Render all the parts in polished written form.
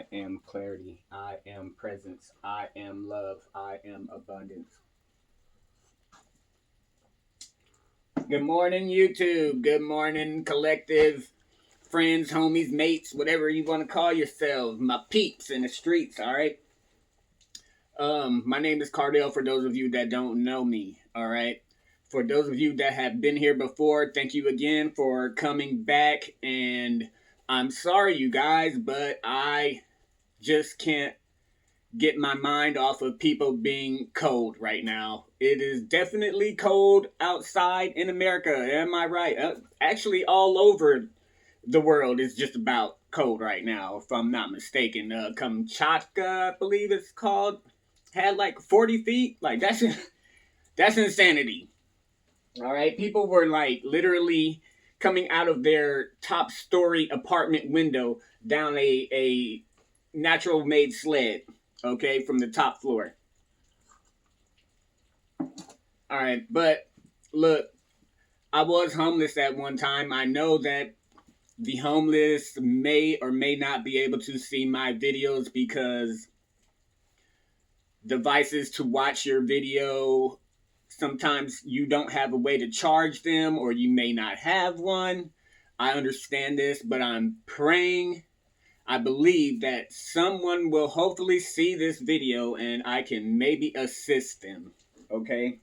I am clarity. I am presence. I am love. I am abundance. Good morning, YouTube. Good morning, collective, friends, homies, mates, whatever you want to call yourselves. My peeps in the streets, all right? My name is Cardell for those of you that don't know me, all right? For those of you that have been here before, thank you again for coming back. And I'm sorry, you guys, but I just can't get my mind off of people being cold right now. It is definitely cold outside in America. Am I right? Actually, all over the world is just about cold right now, if I'm not mistaken. Kamchatka, I believe it's called, had like 40 feet. Like that's insanity. All right, people were like literally coming out of their top story apartment window down a natural made sled, okay, from the top floor. All right, but look, I was homeless at one time. I know that the homeless may or may not be able to see my videos because devices to watch your video, sometimes you don't have a way to charge them or you may not have one. I understand this, but I'm praying. I believe that someone will hopefully see this video and I can maybe assist them, okay?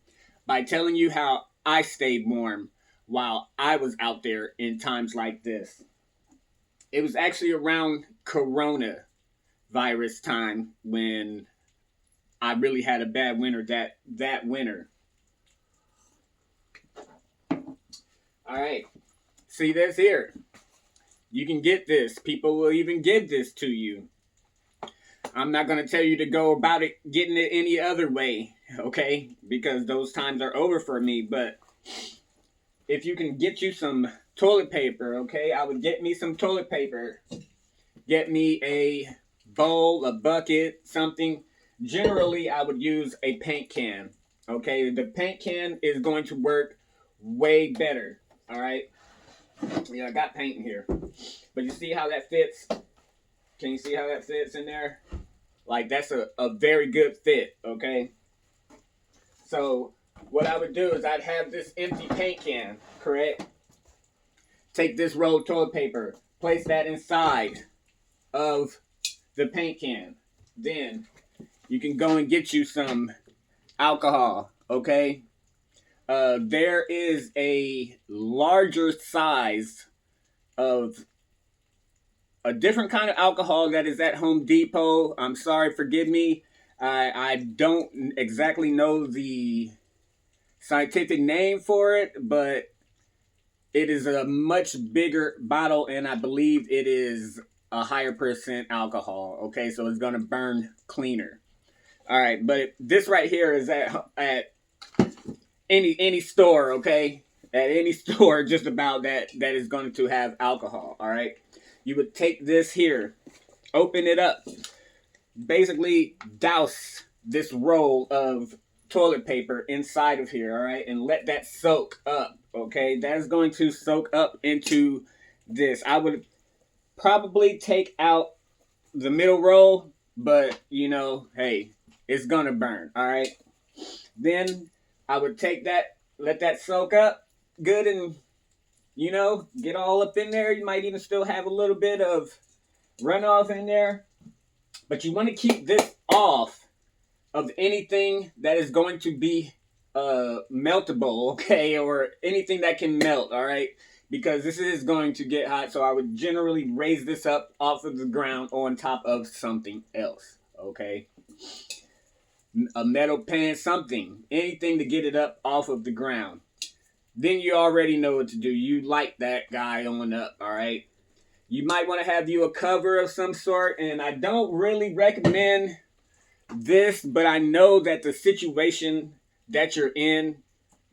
By telling you how I stayed warm while I was out there in times like this. It was actually around Corona virus time when I really had a bad winter that winter. All right. See this here. You can get this. People will even give this to you. I'm not going to tell you to go about it getting it any other way, okay? Because those times are over for me. But if you can get you some toilet paper, okay? I would get me some toilet paper. Get me a bowl, a bucket, something. Generally, I would use a paint can, okay? The paint can is going to work way better, all right? Yeah, I got paint in here. But you see how that fits? Can you see how that fits in there? Like, that's a very good fit, okay? So, what I would do is I'd have this empty paint can, correct? Take this roll of toilet paper, place that inside of the paint can. Then, you can go and get you some alcohol, okay? There is a larger size of a different kind of alcohol that is at Home Depot. I'm sorry, forgive me. I don't exactly know the scientific name for it, but it is a much bigger bottle, and I believe it is a higher percent alcohol. Okay, so it's gonna burn cleaner. All right, but this right here is at any store. Okay, at any store, just about that is going to have alcohol. All right. You would take this here, open it up, basically douse this roll of toilet paper inside of here, all right, and let that soak up, okay? That is going to soak up into this. I would probably take out the middle roll, but, you know, hey, it's going to burn, all right? Then I would take that, let that soak up good and you know, get all up in there. You might even still have a little bit of runoff in there. But you want to keep this off of anything that is going to be meltable, okay? Or anything that can melt, all right? Because this is going to get hot. So I would generally raise this up off of the ground on top of something else, okay? A metal pan, something. Anything to get it up off of the ground. Then you already know what to do. You light that guy on up, all right? You might want to have you a cover of some sort, and I don't really recommend this, but I know that the situation that you're in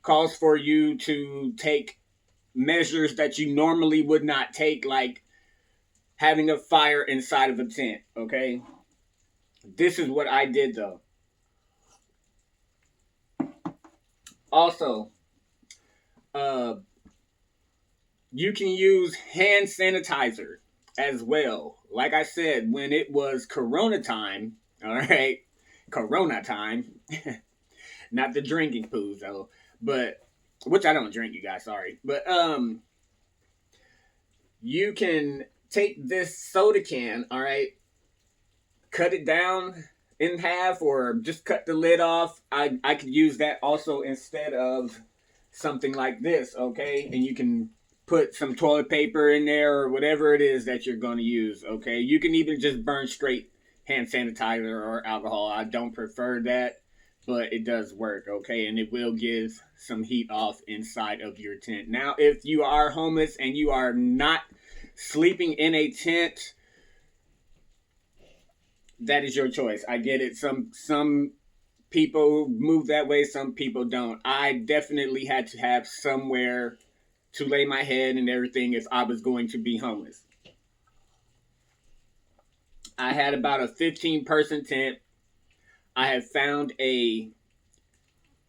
calls for you to take measures that you normally would not take, like having a fire inside of a tent, okay? This is what I did, though. Also, you can use hand sanitizer, as well. Like I said, when it was Corona time, all right, Corona time, not the drinking poos though, but which I don't drink, you guys. Sorry, but you can take this soda can, all right, cut it down in half, or just cut the lid off. I could use that also instead of something like this, okay, and you can put some toilet paper in there or whatever it is that you're going to use, okay. You can even just burn straight hand sanitizer or alcohol. I don't prefer that, but it does work, okay, and it will give some heat off inside of your tent. Now, if you are homeless and you are not sleeping in a tent, that is your choice. I get it. Some people move that way, some people don't. I definitely had to have somewhere to lay my head and everything if I was going to be homeless. I had about a 15-person tent. I have found a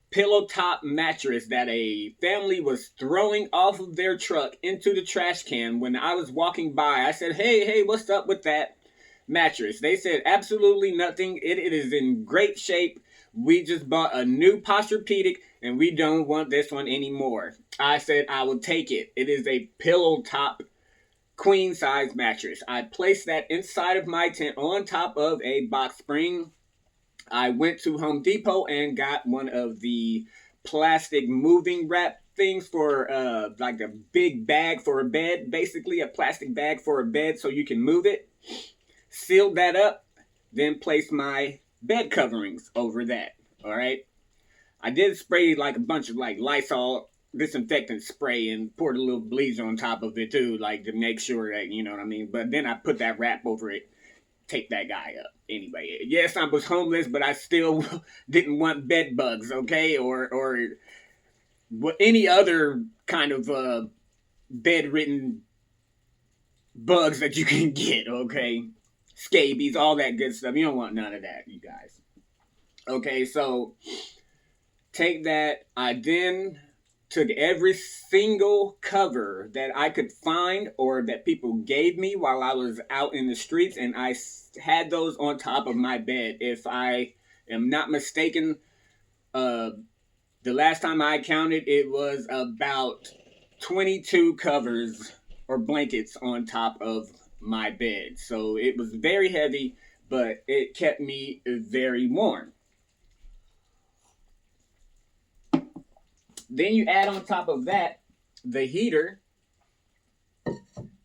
pillow top mattress that a family was throwing off of their truck into the trash can. When I was walking by, I said, hey, what's up with that mattress? They said absolutely nothing. It is in great shape. We just bought a new Posturepedic and we don't want this one anymore. I said I will take it. It is a pillow top queen size mattress. I placed that inside of my tent on top of a box spring. I went to Home Depot and got one of the plastic moving wrap things for like a big bag for a bed, basically a plastic bag for a bed so you can move it. Sealed that up, then placed my bed coverings over that. All right. I did spray like a bunch of like Lysol disinfectant spray and poured a little bleach on top of it too, like to make sure that, you know what I mean. But then I put that wrap over it, take that guy up. Anyway, yes, I was homeless, but I still didn't want bed bugs, okay, or any other kind of bedridden bugs that you can get, okay, scabies, all that good stuff. You don't want none of that, you guys. Okay, so take that. I then took every single cover that I could find or that people gave me while I was out in the streets, and I had those on top of my bed. If I am not mistaken, the last time I counted, it was about 22 covers or blankets on top of my bed. So it was very heavy, but it kept me very warm. Then you add on top of that the heater,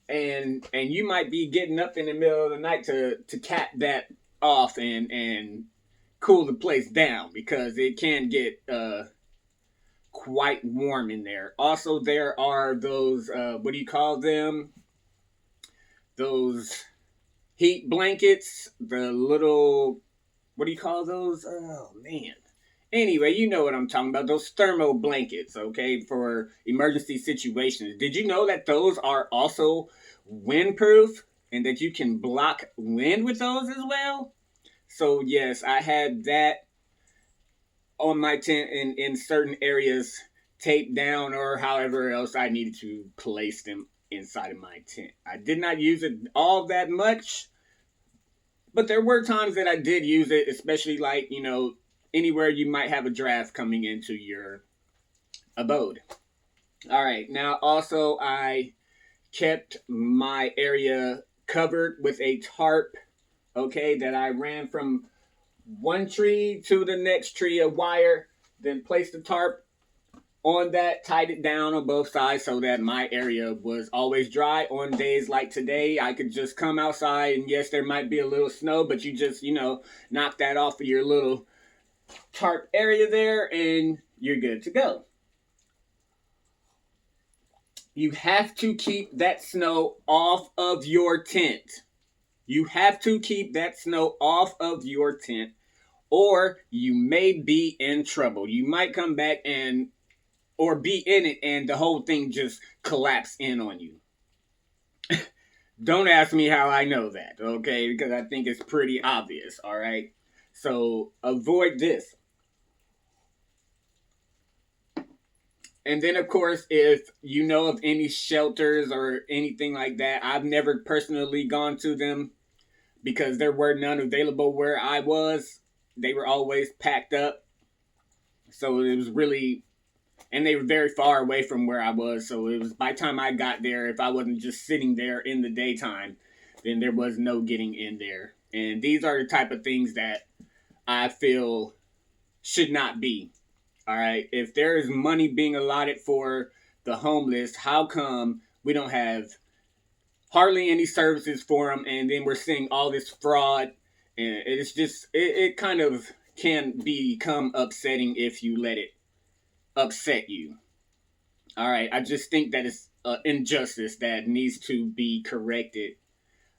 and you might be getting up in the middle of the night to cap that off and cool the place down because it can get quite warm in there. Also, there are those what do you call them? Those heat blankets, the little, what do you call those? Oh man. Anyway, you know what I'm talking about. Those thermo blankets, okay, for emergency situations. Did you know that those are also windproof and that you can block wind with those as well? So yes, I had that on my tent in certain areas taped down or however else I needed to place them inside of my tent. I did not use it all that much, but there were times that I did use it, especially like, you know, anywhere you might have a draft coming into your abode. All right. Now, also, I kept my area covered with a tarp, okay, that I ran from one tree to the next tree of wire, then placed the tarp on that, tied it down on both sides so that my area was always dry. On days like today, I could just come outside, and yes, there might be a little snow, but you just, you know, knock that off of your little tarp area there and you're good to go. You have to keep that snow off of your tent. You have to keep that snow off of your tent or you may be in trouble. You might come back and or be in it and the whole thing just collapse in on you. Don't ask me how I know that, okay? Because I think it's pretty obvious, all right? So avoid this. And then, of course, if you know of any shelters or anything like that, I've never personally gone to them because there were none available where I was. They were always packed up. So it was really, and they were very far away from where I was. So it was by the time I got there, if I wasn't just sitting there in the daytime, then there was no getting in there. And these are the type of things that I feel should not be. All right. If there is money being allotted for the homeless, how come we don't have hardly any services for them, and then we're seeing all this fraud? And it's just it kind of can become upsetting if you let it upset you. All right. I just think that it's an injustice that needs to be corrected.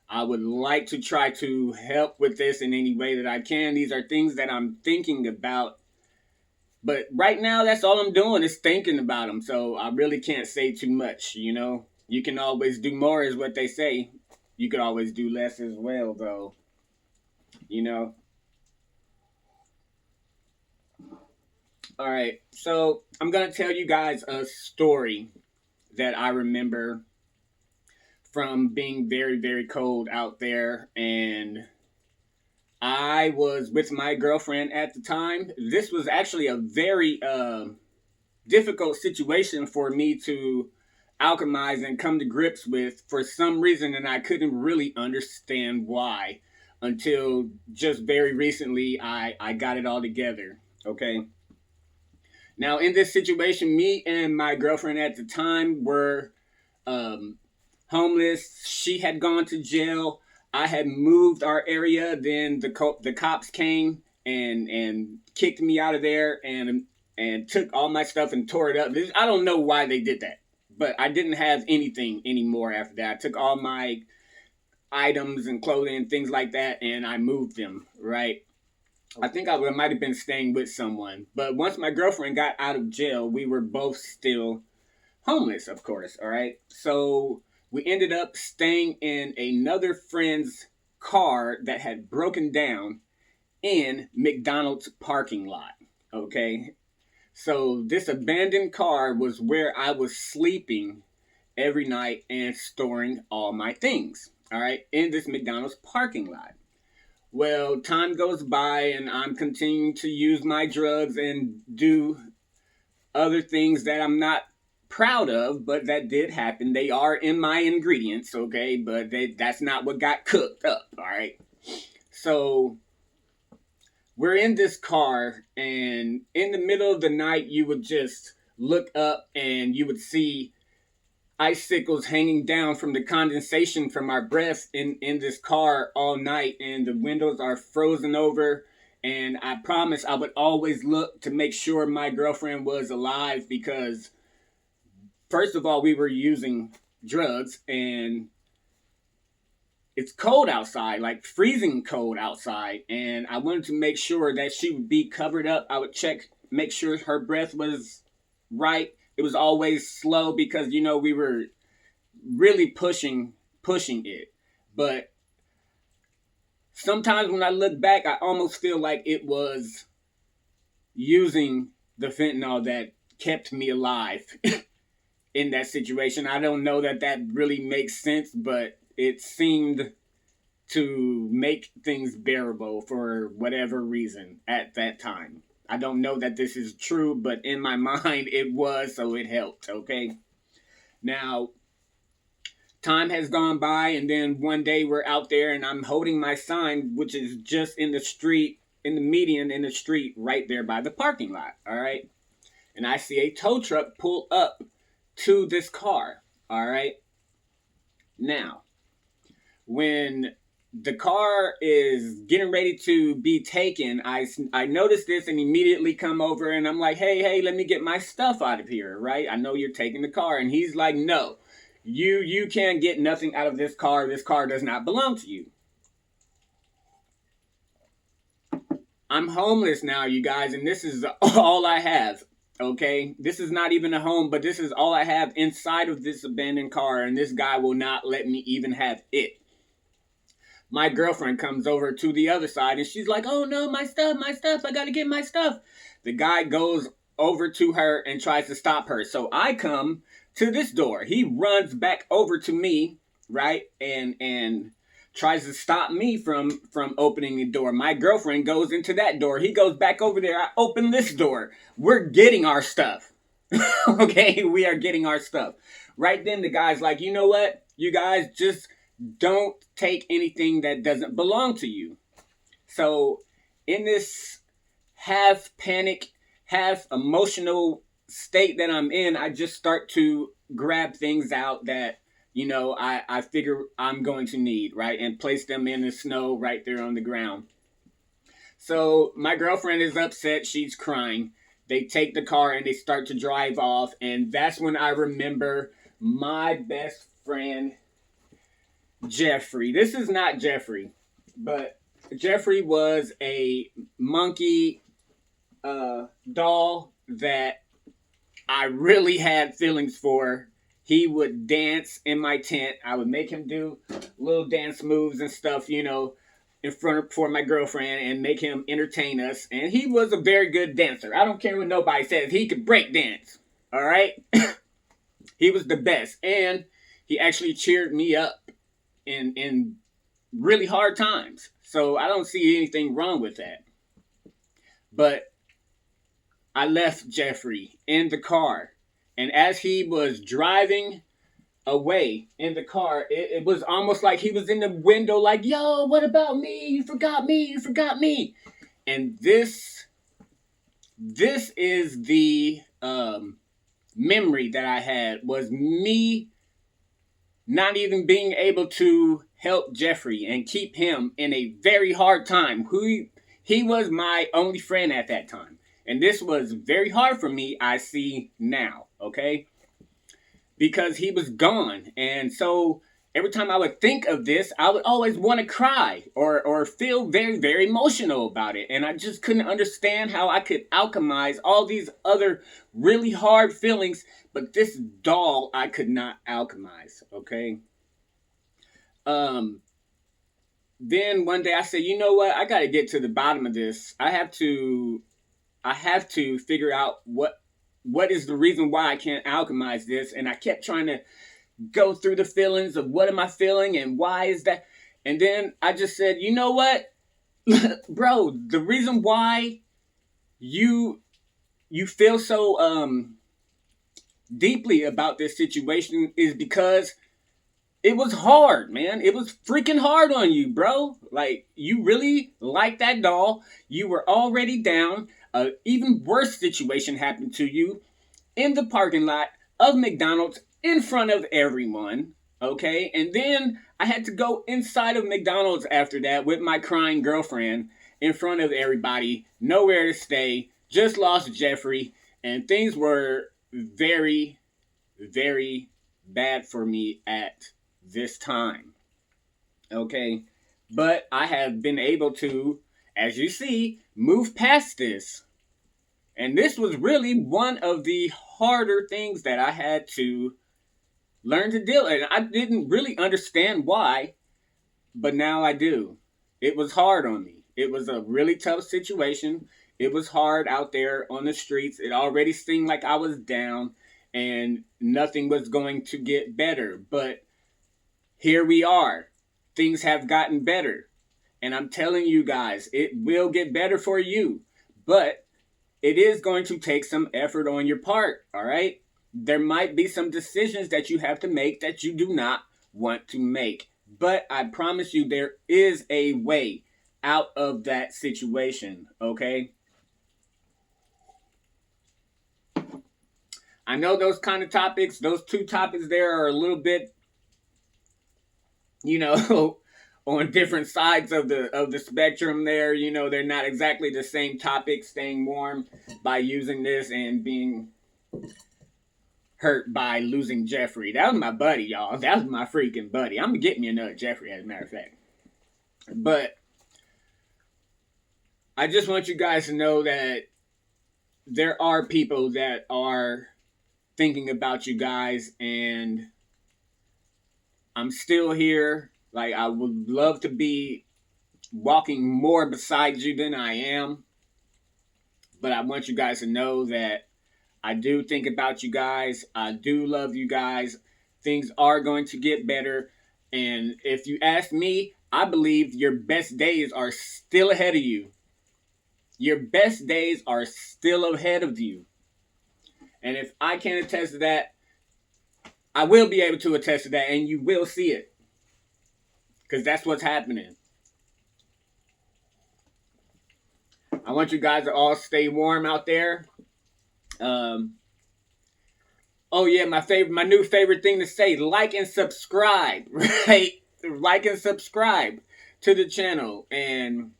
I would like to try to help with this in any way that I can. These are things that I'm thinking about. But right now, that's all I'm doing is thinking about them. So I really can't say too much, you know. You can always do more, is what they say. You could always do less as well, though. You know. All right. So I'm going to tell you guys a story that I remember from being very, very cold out there. And I was with my girlfriend at the time. This was actually a very difficult situation for me to alchemize and come to grips with for some reason, and I couldn't really understand why until just very recently I got it all together. Okay. Now, in this situation, me and my girlfriend at the time were um, homeless. She had gone to jail. I had moved our area. Then the cops came and kicked me out of there and took all my stuff and tore it up. I don't know why they did that, but I didn't have anything anymore after that. I took all my items and clothing and things like that, and I moved them. Right. I think I might have been staying with someone, but once my girlfriend got out of jail, we were both still homeless, of course. All right. So we ended up staying in another friend's car that had broken down in McDonald's parking lot. Okay. So this abandoned car was where I was sleeping every night and storing all my things. All right. In this McDonald's parking lot. Well, time goes by and I'm continuing to use my drugs and do other things that I'm not proud of, but that did happen. They are in my ingredients, okay? But that's not what got cooked up, all right? So we're in this car, and in the middle of the night, you would just look up and you would see icicles hanging down from the condensation from our breath in this car all night, and the windows are frozen over. And I promise I would always look to make sure my girlfriend was alive because, first of all, we were using drugs and it's cold outside, like freezing cold outside. And I wanted to make sure that she would be covered up. I would check, make sure her breath was right. It was always slow because, you know, we were really pushing it. But sometimes when I look back, I almost feel like it was using the fentanyl that kept me alive in that situation. I don't know that really makes sense, but it seemed to make things bearable for whatever reason at that time. I don't know that this is true, but in my mind it was, so it helped, okay? Now, time has gone by, and then one day we're out there and I'm holding my sign, which is just in the street, in the median in the street right there by the parking lot, all right? And I see a tow truck pull up to this car, all right? Now, when the car is getting ready to be taken, I notice this and immediately come over and I'm like, hey, let me get my stuff out of here, right? I know you're taking the car. And he's like, no, you can't get nothing out of this car. This car does not belong to you. I'm homeless now, you guys, and this is all I have, okay? This is not even a home, but this is all I have inside of this abandoned car, and this guy will not let me even have it. My girlfriend comes over to the other side and she's like, oh no, my stuff, I gotta get my stuff. The guy goes over to her and tries to stop her. So I come to this door. He runs back over to me, right? And tries to stop me from opening the door. My girlfriend goes into that door. He goes back over there. I open this door. We're getting our stuff. Okay, we are getting our stuff. Right then the guy's like, "You know what? You guys just don't take anything that doesn't belong to you." So in this half panic, half emotional state that I'm in, I just start to grab things out that, I figure I'm going to need, right? And place them in the snow right there on the ground. So my girlfriend is upset. She's crying. They take the car and they start to drive off. And that's when I remember my best friend, Jeffrey. This is not Jeffrey, but Jeffrey was a monkey doll that I really had feelings for. He would dance in my tent. I would make him do little dance moves and stuff, in front of for my girlfriend and make him entertain us. And he was a very good dancer. I don't care what nobody says. He could break dance. All right? He was the best. And he actually cheered me up in really hard times. So I don't see anything wrong with that. But I left Jeffrey in the car. And as he was driving away in the car, it was almost like he was in the window like, "Yo, what about me? You forgot me. You forgot me." And this is the memory that I had, was me not even being able to help Jeffrey and keep him in a very hard time. He was my only friend at that time. And this was very hard for me, I see now, okay? Because he was gone. And so every time I would think of this, I would always want to cry or feel very, very emotional about it. And I just couldn't understand how I could alchemize all these other really hard feelings, but this doll I could not alchemize, okay? Then one day I said, "You know what? I got to get to the bottom of this. I have to figure out what is the reason why I can't alchemize this." And I kept trying to go through the feelings of what am I feeling and why is that. And then I just said, "You know what? Bro, the reason why you feel so deeply about this situation is because it was hard, man. It was freaking hard on you, bro. Like, you really liked that doll. You were already down. An even worse situation happened to you in the parking lot of McDonald's in front of everyone, okay? And then I had to go inside of McDonald's after that with my crying girlfriend in front of everybody, nowhere to stay, just lost Jeffrey, and things were very, very bad for me at this time, okay? But I have been able to, as you see, move past this. And this was really one of the harder things that I had to learn to deal with. And I didn't really understand why, but now I do. It was hard on me. It was a really tough situation. It was hard out there on the streets. It already seemed like I was down and nothing was going to get better. But here we are. Things have gotten better. And I'm telling you guys, it will get better for you. But it is going to take some effort on your part, all right? There might be some decisions that you have to make that you do not want to make. But I promise you there is a way out of that situation, okay? I know those kind of topics, those two topics there are a little bit, on different sides of the spectrum there. They're not exactly the same topic, staying warm by using this and being hurt by losing Jeffrey. That was my buddy, y'all. That was my freaking buddy. I'm gonna get me another Jeffrey, as a matter of fact. But I just want you guys to know that there are people that are thinking about you guys, and I'm still here. Like, I would love to be walking more beside you than I am. But I want you guys to know that I do think about you guys. I do love you guys. Things are going to get better. And if you ask me, I believe your best days are still ahead of you. Your best days are still ahead of you. And if I can attest to that, I will be able to attest to that, and you will see it. Because that's what's happening. I want you guys to all stay warm out there. Oh yeah, my new favorite thing to say: like and subscribe, right? Like and subscribe to the channel, and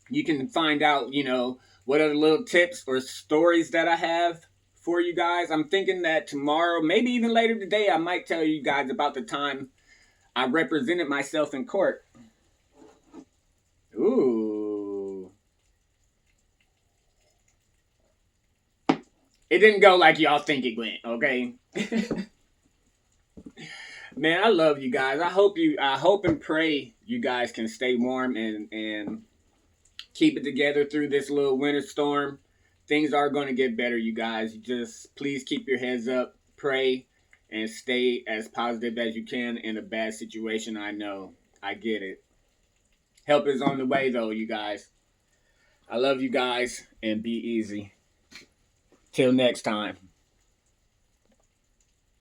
you can find out, what other little tips or stories that I have for you guys. I'm thinking that tomorrow, maybe even later today, I might tell you guys about the time I represented myself in court. Ooh. It didn't go like y'all think it went, okay? Man, I love you guys. I hope and pray you guys can stay warm and keep it together through this little winter storm. Things are going to get better, you guys. Just please keep your heads up, pray, and stay as positive as you can in a bad situation. I know. I get it. Help is on the way, though, you guys. I love you guys, and be easy. Till next time.